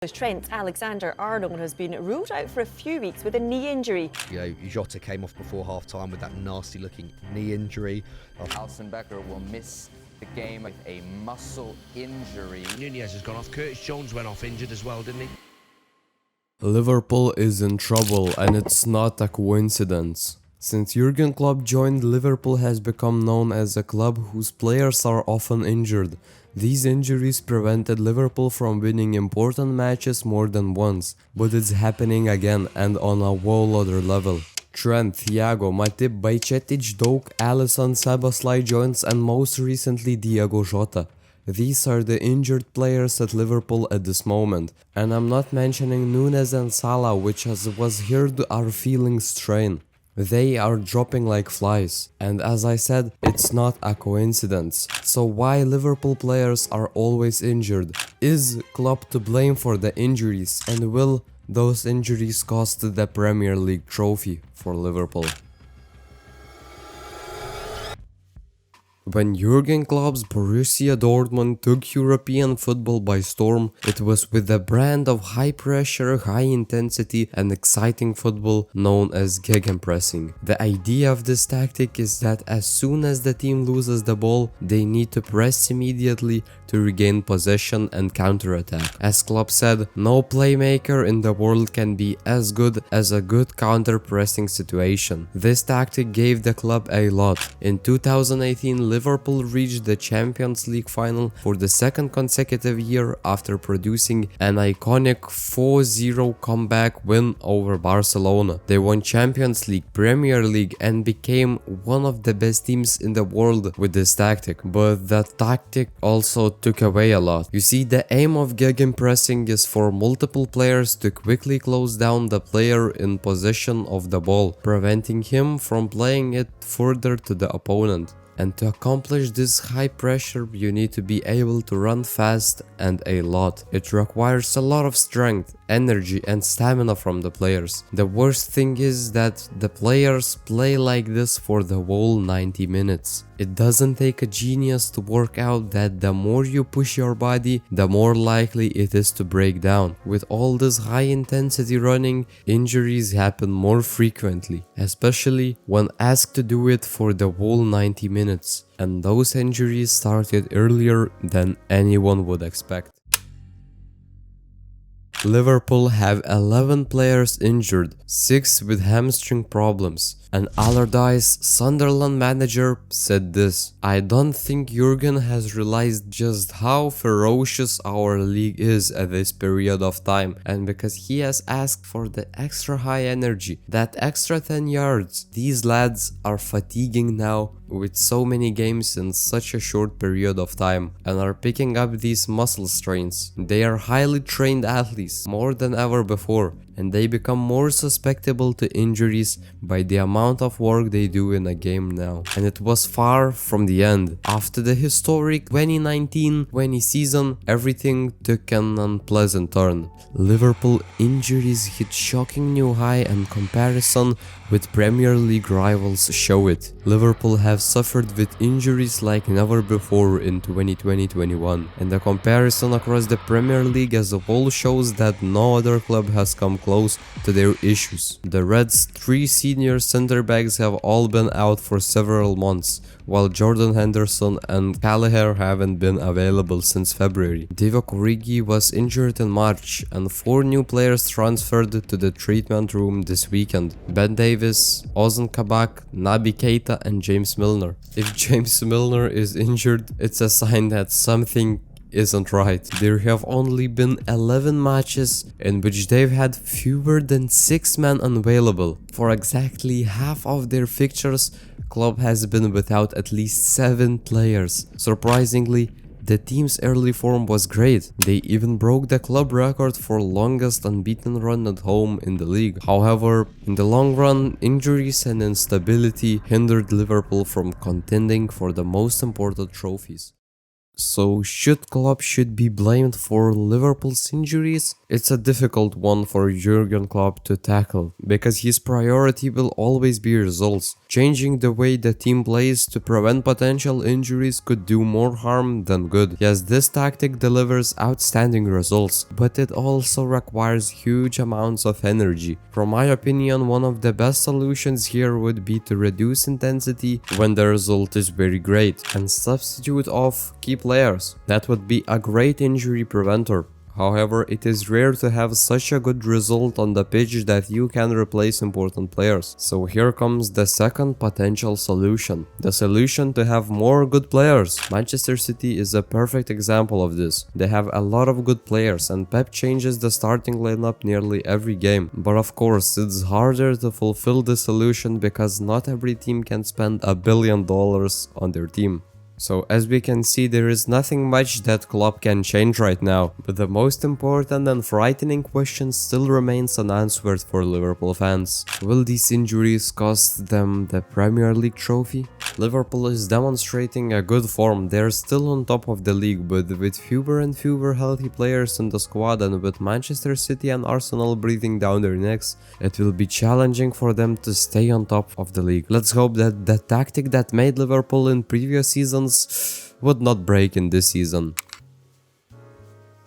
Trent Alexander-Arnold has been ruled out for a few weeks with a knee injury. Jota came off before half-time with that nasty-looking knee injury. Alison Becker will miss the game with a muscle injury. Nunez has gone off. Curtis Jones went off injured as well, didn't he? Liverpool is in trouble, and it's not a coincidence. Since Jurgen Klopp joined, Liverpool has become known as a club whose players are often injured. These injuries prevented Liverpool from winning important matches more than once, but it's happening again and on a whole other level. Trent, Thiago, Matip, Bajcetic, Doak, Alisson, Szoboszlai, Jones and most recently Diogo Jota. These are the injured players at Liverpool at this moment, and I'm not mentioning Nunez and Salah, which as was heard are feeling strain. They are dropping like flies, and as I said, it's not a coincidence. So why Liverpool players are always injured? Is Klopp to blame for the injuries, and will those injuries cost the Premier League trophy for Liverpool? When Jurgen Klopp's Borussia Dortmund took European football by storm, it was with a brand of high pressure, high intensity and exciting football known as gegenpressing. The idea of this tactic is that as soon as the team loses the ball, they need to press immediately to regain possession and counterattack. As Klopp said, no playmaker in the world can be as good as a good counter-pressing situation. This tactic gave the club a lot. In 2018, Liverpool reached the Champions League final for the second consecutive year after producing an iconic 4-0 comeback win over Barcelona. They won Champions League, Premier League and became one of the best teams in the world with this tactic. But that tactic also took away a lot. You see, the aim of gegenpressing is for multiple players to quickly close down the player in possession of the ball, preventing him from playing it further to the opponent. And to accomplish this high pressure, you need to be able to run fast and a lot. It requires a lot of strength, energy and stamina from the players. The worst thing is that the players play like this for the whole 90 minutes. It doesn't take a genius to work out that the more you push your body, the more likely it is to break down. With all this high intensity running, injuries happen more frequently, especially when asked to do it for the whole 90 minutes. And those injuries started earlier than anyone would expect. Liverpool have 11 players injured, 6 with hamstring problems. And Allardyce, Sunderland manager, said this: "I don't think Jurgen has realized just how ferocious our league is at this period of time, and because he has asked for the extra high energy, that extra 10 yards. These lads are fatiguing now with so many games in such a short period of time and are picking up these muscle strains. They are highly trained athletes, more than ever before, and they become more susceptible to injuries by the amount of work they do in a game now." And it was far from the end. After the historic 2019-20 season, everything took an unpleasant turn. Liverpool injuries hit shocking new high, and comparison with Premier League rivals show it. Liverpool have suffered with injuries like never before in 2020-21, and the comparison across the Premier League as a whole shows that no other club has come close to their issues. The Reds' 3 senior centre backs have all been out for several months, while Jordan Henderson and Gallagher haven't been available since February. Divock Origi was injured in March, and 4 new players transferred to the treatment room this weekend: Ben Davies, Ozan Kabak, Naby Keita and James Milner. If James Milner is injured, it's a sign that something isn't right. There have only been 11 matches in which they've had fewer than 6 men unavailable. For exactly half of their fixtures, Klopp has been without at least 7 players. Surprisingly, the team's early form was great. They even broke the club record for longest unbeaten run at home in the league. However, in the long run, injuries and instability hindered Liverpool from contending for the most important trophies. So should Klopp be blamed for Liverpool's injuries? It's a difficult one for Jurgen Klopp to tackle, because his priority will always be results. Changing the way the team plays to prevent potential injuries could do more harm than good. Yes, this tactic delivers outstanding results, but it also requires huge amounts of energy. From my opinion, one of the best solutions here would be to reduce intensity when the result is very great and substitute off key players. That would be a great injury preventer. However, it is rare to have such a good result on the pitch that you can replace important players. So here comes the second potential solution. The solution to have more good players. Manchester City is a perfect example of this. They have a lot of good players and Pep changes the starting lineup nearly every game. But of course, it's harder to fulfill the solution because not every team can spend $1 billion on their team. So as we can see, there is nothing much that Klopp can change right now, but the most important and frightening question still remains unanswered for Liverpool fans. Will these injuries cost them the Premier League trophy? Liverpool is demonstrating a good form. They are still on top of the league, but with fewer and fewer healthy players in the squad and with Manchester City and Arsenal breathing down their necks, it will be challenging for them to stay on top of the league. Let's hope that the tactic that made Liverpool in previous seasons would not break in this season.